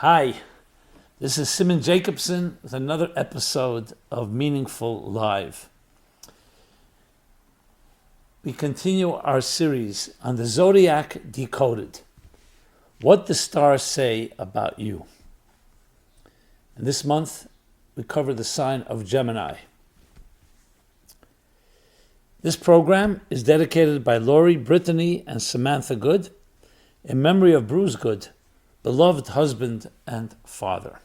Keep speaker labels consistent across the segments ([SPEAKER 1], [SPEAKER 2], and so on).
[SPEAKER 1] Hi, this is Simon Jacobson with another episode of Meaningful Live. We continue our series on the Zodiac Decoded, what the stars say about you. And this month, we cover the sign of Gemini. This program is dedicated by Lori, Brittany, and Samantha Good in memory of Bruce Good, beloved husband and father.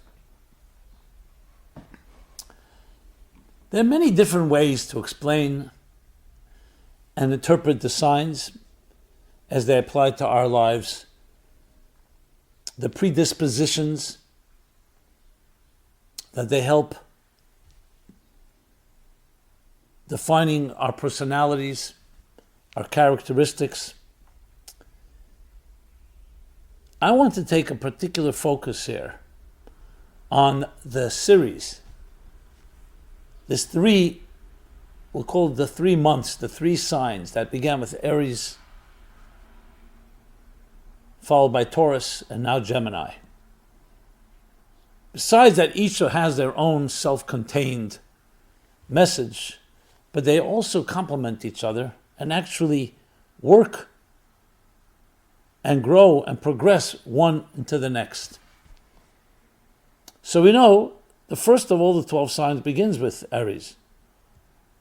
[SPEAKER 1] There are many different ways to explain and interpret the signs as they apply to our lives, the predispositions that they help defining our personalities, our characteristics. I want to take a particular focus here on the series. We'll call it the 3 months, the 3 signs that began with Aries, followed by Taurus, and now Gemini. Besides that, each has their own self-contained message, but they also complement each other and actually work and grow and progress one into the next. So we know the first of all the 12 signs begins with Aries,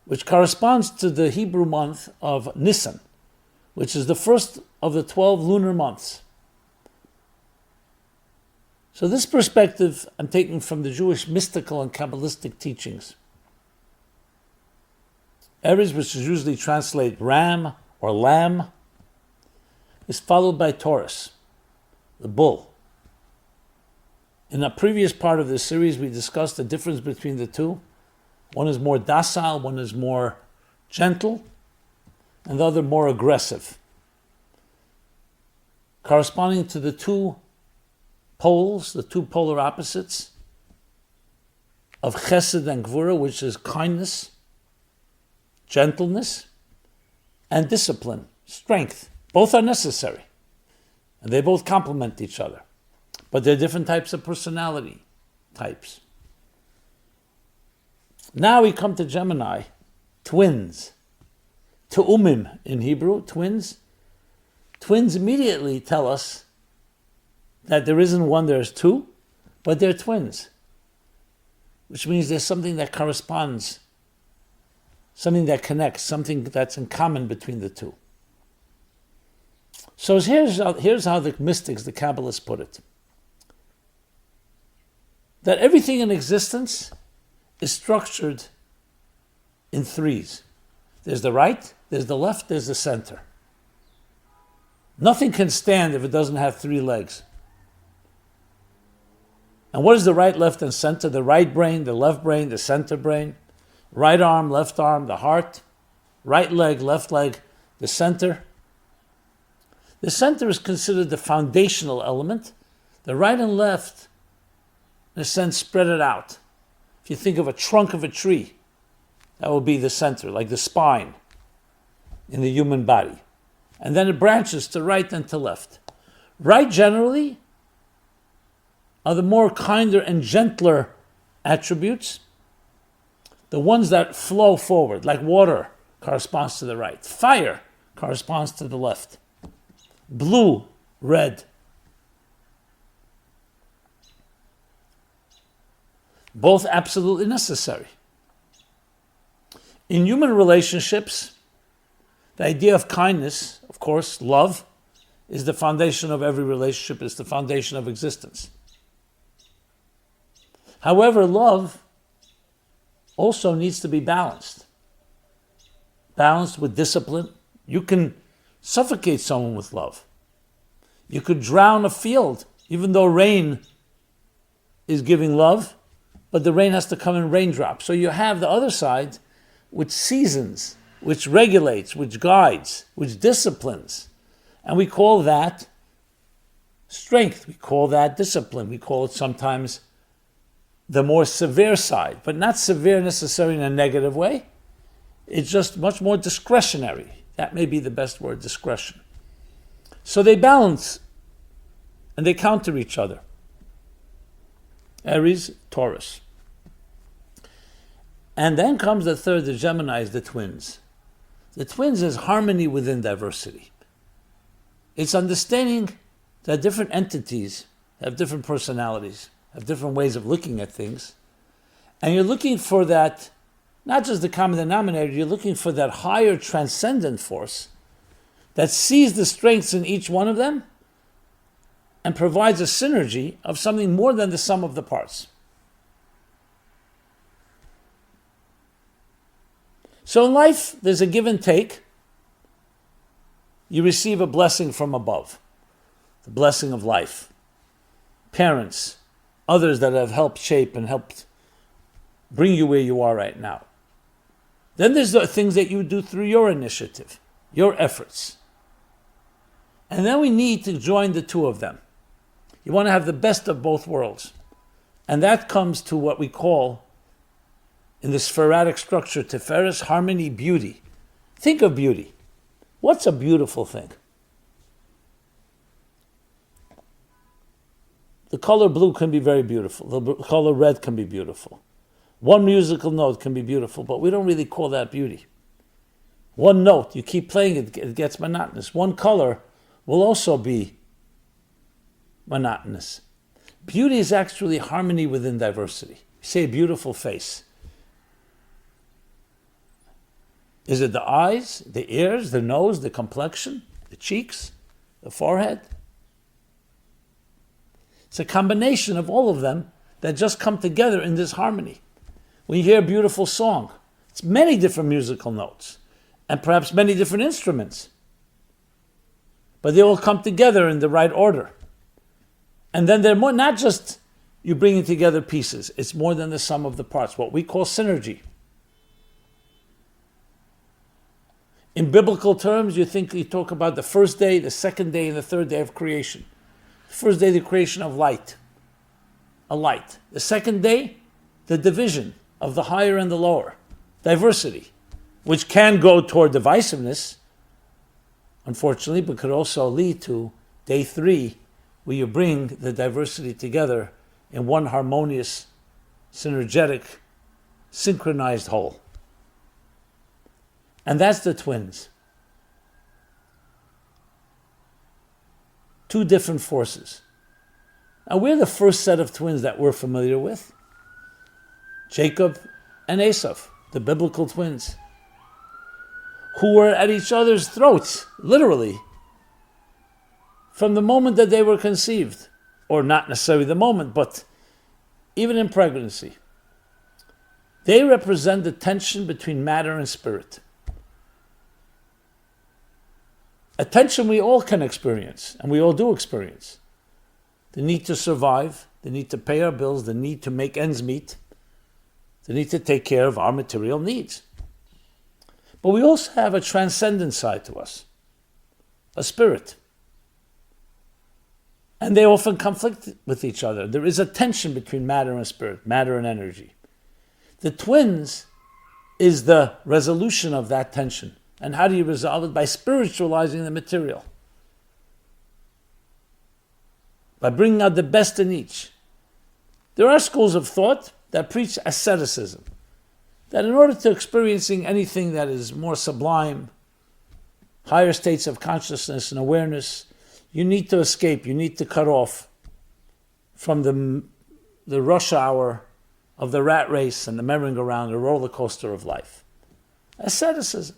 [SPEAKER 1] which corresponds to the Hebrew month of Nisan, which is the first of the 12 lunar months. So this perspective I'm taking from the Jewish mystical and Kabbalistic teachings. Aries, which is usually translated ram or lamb, is followed by Taurus, the bull. In a previous part of this series, we discussed the difference between the two. One is more docile, one is more gentle, and the other more aggressive. Corresponding to the two poles, the two polar opposites of chesed and gvura, which is kindness, gentleness, and discipline, strength. Both are necessary, and they both complement each other. But they're different types of personality types. Now we come to Gemini, twins. Te'umim in Hebrew, twins. Twins immediately tell us that there isn't one, there's two, but they're twins. Which means there's something that corresponds, something that connects, something that's in common between the two. So here's how the mystics, the Kabbalists put it. That everything in existence is structured in threes. There's the right, there's the left, there's the center. Nothing can stand if it doesn't have 3 legs. And what is the right, left, and center? The right brain, the left brain, the center brain. Right arm, the heart. Right leg, left leg, the center. The center is considered the foundational element. The right and left, in a sense, spread it out. If you think of a trunk of a tree, that would be the center, like the spine in the human body. And then it branches to right and to left. Right, generally, are the more kinder and gentler attributes. The ones that flow forward, like water, corresponds to the right. Fire corresponds to the left. Blue, red. Both absolutely necessary. In human relationships, the idea of kindness, of course, love, is the foundation of every relationship, is the foundation of existence. However, love also needs to be balanced. Balanced with discipline. You can suffocate someone with love. You could drown a field, even though rain is giving love, but the rain has to come in raindrops. So you have the other side, which seasons, which regulates, which guides, which disciplines. And we call that strength. We call that discipline. We call it sometimes the more severe side, but not severe necessarily in a negative way. It's just much more discretionary. That may be the best word, discretion. So they balance and they counter each other. Aries, Taurus. And then comes the third, the Geminis, the twins. The twins is harmony within diversity. It's understanding that different entities have different personalities, have different ways of looking at things. And you're looking for that, not just the common denominator, you're looking for that higher transcendent force that sees the strengths in each one of them and provides a synergy of something more than the sum of the parts. So in life, there's a give and take. You receive a blessing from above, the blessing of life. Parents, others that have helped shape and helped bring you where you are right now. Then there's the things that you do through your initiative, your efforts. And then we need to join the two of them. You want to have the best of both worlds. And that comes to what we call, in the sporadic structure, Tiferes, harmony, beauty. Think of beauty. What's a beautiful thing? The color blue can be very beautiful. The color red can be beautiful. One musical note can be beautiful, but we don't really call that beauty. One note, you keep playing it, it gets monotonous. One color will also be monotonous. Beauty is actually harmony within diversity. You say a beautiful face. Is it the eyes, the ears, the nose, the complexion, the cheeks, the forehead? It's a combination of all of them that just come together in this harmony. When you hear a beautiful song, it's many different musical notes and perhaps many different instruments. But they all come together in the right order. And then they're more, not just you bringing together pieces, it's more than the sum of the parts, what we call synergy. In biblical terms, you talk about the first day, the second day, and the third day of creation. The first day, the creation of light, a light. The second day, the division of the higher and the lower, diversity, which can go toward divisiveness, unfortunately, but could also lead to day 3, where you bring the diversity together in one harmonious, synergetic, synchronized whole. And that's the twins. Two different forces. Now we're the first set of twins that we're familiar with. Jacob and Esau, the biblical twins, who were at each other's throats, literally, from the moment that they were conceived. Or not necessarily the moment, but even in pregnancy. They represent the tension between matter and spirit. A tension we all can experience, and we all do experience. The need to survive, the need to pay our bills, the need to make ends meet, the need to take care of our material needs. But we also have a transcendent side to us, a spirit. And they often conflict with each other. There is a tension between matter and spirit, matter and energy. The twins is the resolution of that tension. And how do you resolve it? By spiritualizing the material. By bringing out the best in each. There are schools of thought that preach asceticism. That in order to experiencing anything that is more sublime, higher states of consciousness and awareness, you need to escape, you need to cut off from the rush hour of the rat race and the merry-go-round, the roller coaster of life. Asceticism.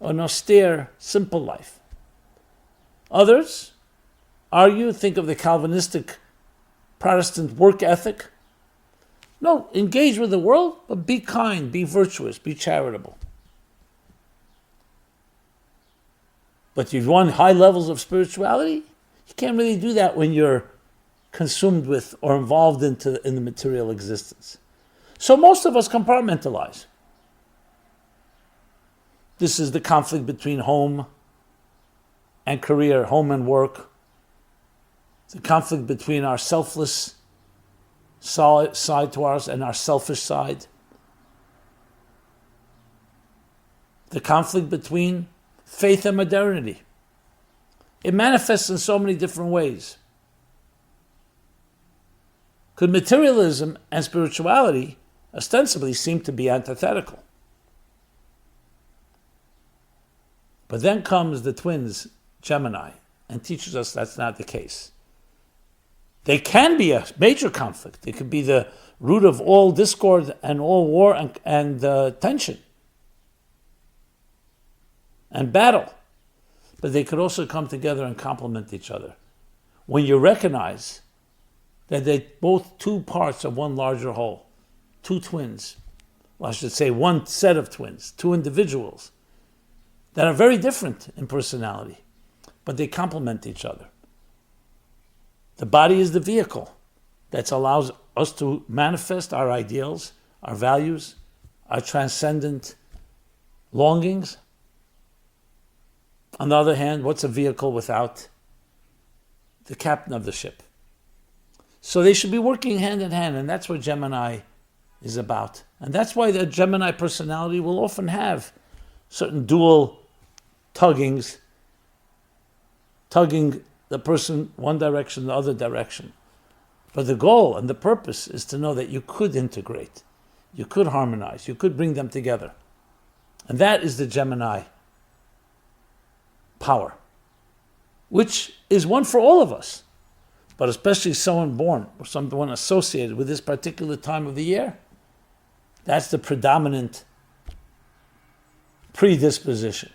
[SPEAKER 1] An austere, simple life. Others argue, think of the Calvinistic Protestant work ethic. No, engage with the world, but be kind, be virtuous, be charitable. But you want high levels of spirituality? You can't really do that when you're consumed with or involved in the material existence. So most of us compartmentalize. This is the conflict between home and career, home and work. The conflict between our selfless side to ours and our selfish side. The conflict between faith and modernity. It manifests in so many different ways. Could materialism and spirituality ostensibly seem to be antithetical? But then comes the twins, Gemini, and teaches us that's not the case. They can be a major conflict. They could be the root of all discord and all war and tension and battle. But they could also come together and complement each other. When you recognize that they're both two parts of one larger whole, two twins, well, I should say one set of twins, two individuals that are very different in personality, but they complement each other. The body is the vehicle that allows us to manifest our ideals, our values, our transcendent longings. On the other hand, what's a vehicle without the captain of the ship? So they should be working hand in hand, and that's what Gemini is about. And that's why the Gemini personality will often have certain dual tugging the person one direction, the other direction. But the goal and the purpose is to know that you could integrate, you could harmonize, you could bring them together. And that is the Gemini power, which is one for all of us, but especially someone born or someone associated with this particular time of the year. That's the predominant predisposition.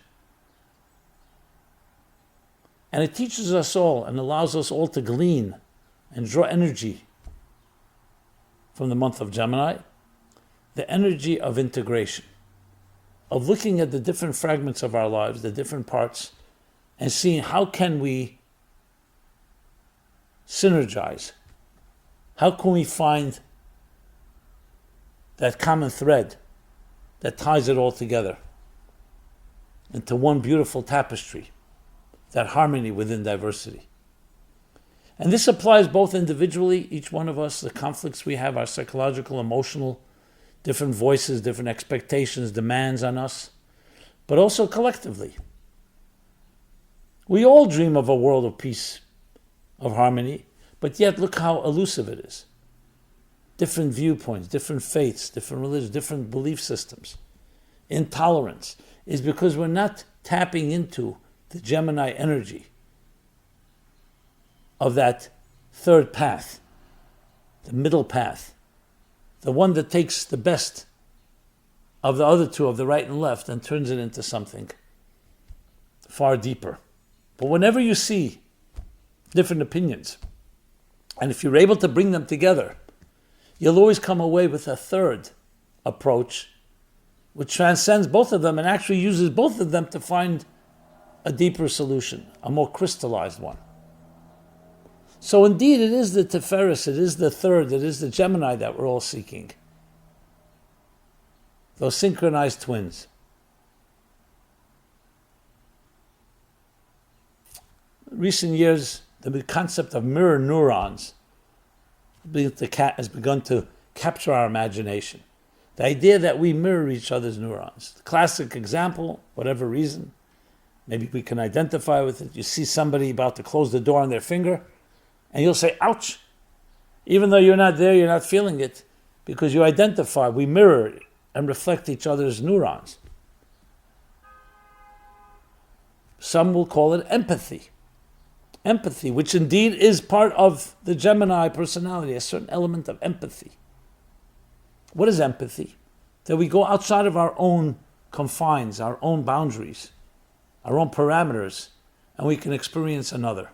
[SPEAKER 1] And it teaches us all and allows us all to glean and draw energy from the month of Gemini, the energy of integration, of looking at the different fragments of our lives, the different parts, and seeing how can we synergize, how can we find that common thread that ties it all together into one beautiful tapestry, that harmony within diversity. And this applies both individually, each one of us, the conflicts we have, our psychological, emotional, different voices, different expectations, demands on us, but also collectively. We all dream of a world of peace, of harmony, but yet look how elusive it is. Different viewpoints, different faiths, different religions, different belief systems. Intolerance is because we're not tapping into the Gemini energy of that third path, the middle path, the one that takes the best of the other two, of the right and left, and turns it into something far deeper. But whenever you see different opinions, and if you're able to bring them together, you'll always come away with a third approach which transcends both of them and actually uses both of them to find a deeper solution, a more crystallized one. So indeed, it is the Tiferes, it is the third, it is the Gemini that we're all seeking. Those synchronized twins. In recent years, the concept of mirror neurons has begun to capture our imagination. The idea that we mirror each other's neurons. The classic example, whatever reason, maybe we can identify with it. You see somebody about to close the door on their finger, and you'll say, ouch. Even though you're not there, you're not feeling it, because you identify, we mirror and reflect each other's neurons. Some will call it empathy. Empathy, which indeed is part of the Gemini personality, a certain element of empathy. What is empathy? That we go outside of our own confines, our own boundaries, our own parameters, and we can experience another.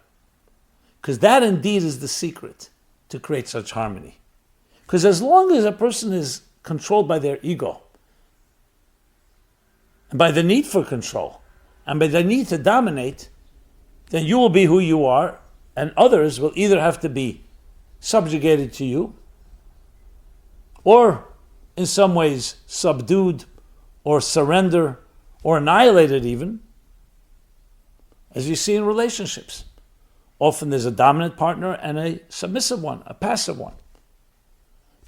[SPEAKER 1] Because that indeed is the secret to create such harmony. Because as long as a person is controlled by their ego, and by the need for control, and by the need to dominate, then you will be who you are, and others will either have to be subjugated to you, or in some ways subdued, or surrender, or annihilated even, as you see in relationships. Often there's a dominant partner and a submissive one, a passive one.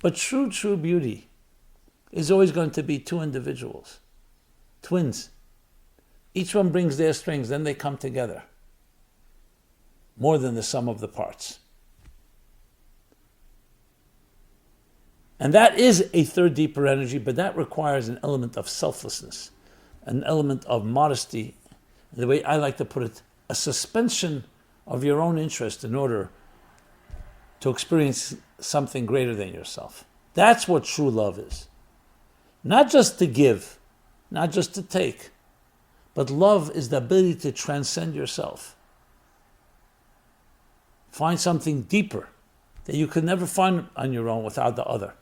[SPEAKER 1] But true beauty is always going to be two individuals, twins. Each one brings their strengths, then they come together. More than the sum of the parts. And that is a third deeper energy, but that requires an element of selflessness, an element of modesty. The way I like to put it, a suspension of your own interest in order to experience something greater than yourself. That's what true love is. Not just to give, not just to take, but love is the ability to transcend yourself. Find something deeper that you could never find on your own without the other.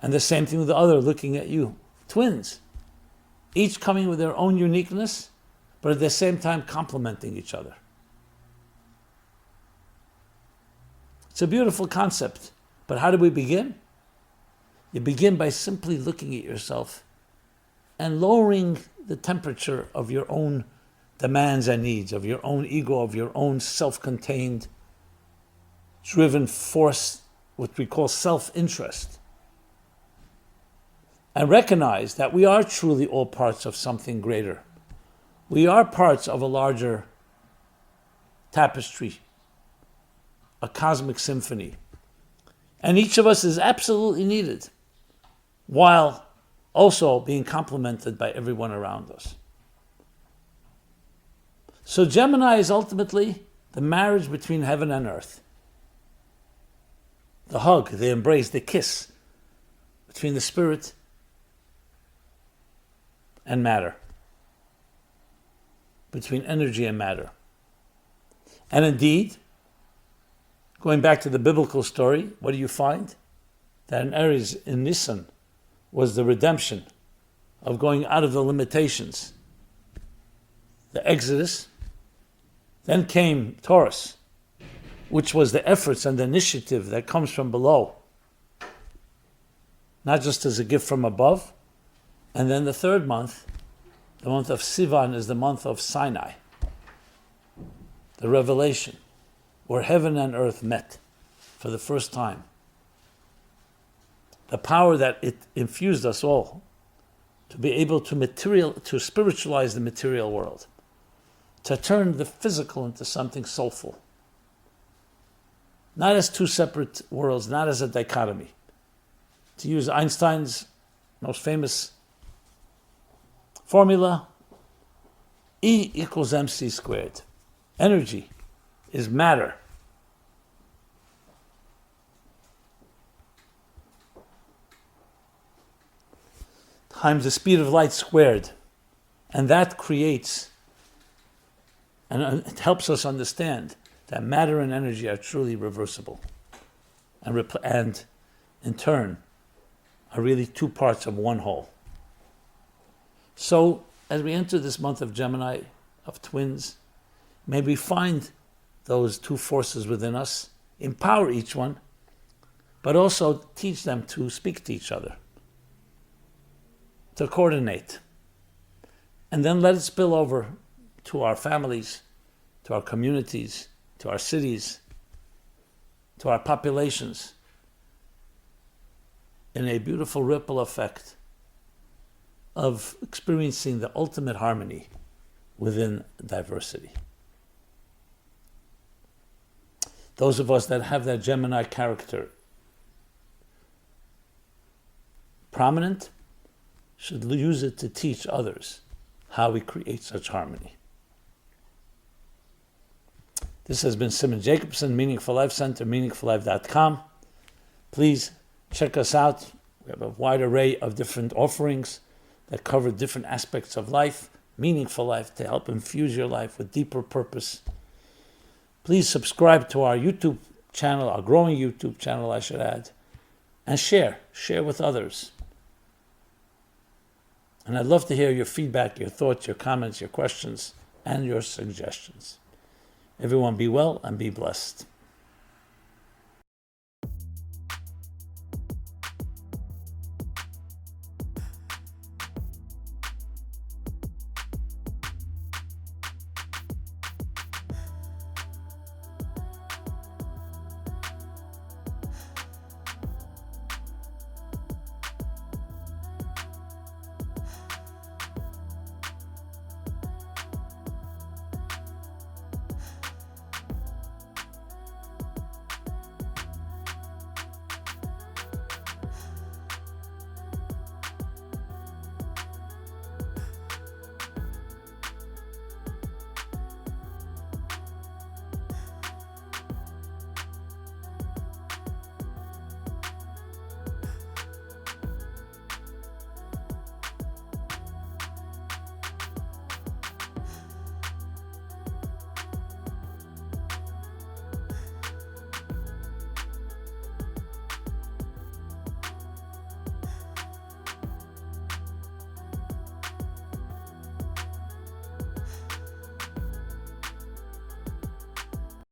[SPEAKER 1] And the same thing with the other looking at you. Twins, each coming with their own uniqueness, but at the same time complementing each other. It's a beautiful concept, but how do we begin? You begin by simply looking at yourself and lowering the temperature of your own demands and needs, of your own ego, of your own self-contained, driven force, what we call self-interest. And recognize that we are truly all parts of something greater. We are parts of a larger tapestry, a cosmic symphony. And each of us is absolutely needed, while also being complemented by everyone around us. So Gemini is ultimately the marriage between heaven and earth. The hug, the embrace, the kiss between the spirit and matter, between energy and matter. And indeed, going back to the biblical story, what do you find? That in Aries, in Nisan, was the redemption of going out of the limitations, the Exodus. Then came Taurus, which was the efforts and the initiative that comes from below, not just as a gift from above. And then the third month, the month of Sivan, is the month of Sinai, the revelation, where heaven and earth met for the first time. The power that it infused us all to be able to spiritualize the material world, to turn the physical into something soulful. Not as two separate worlds, not as a dichotomy. To use Einstein's most famous formula, E equals mc squared. Energy is matter. Times the speed of light squared. And that creates, and it helps us understand that matter and energy are truly reversible. And in turn, are really two parts of one whole. So, as we enter this month of Gemini, of twins, may we find those two forces within us, empower each one, but also teach them to speak to each other, to coordinate, and then let it spill over to our families, to our communities, to our cities, to our populations, in a beautiful ripple effect of experiencing the ultimate harmony within diversity. Those of us that have that Gemini character prominent should use it to teach others how we create such harmony. This has been Simon Jacobson, Meaningful Life Center, meaningfullife.com. Please check us out. We have a wide array of different offerings that cover different aspects of life, meaningful life, to help infuse your life with deeper purpose. Please subscribe to our YouTube channel, our growing YouTube channel, I should add, and share with others. And I'd love to hear your feedback, your thoughts, your comments, your questions, and your suggestions. Everyone be well and be blessed.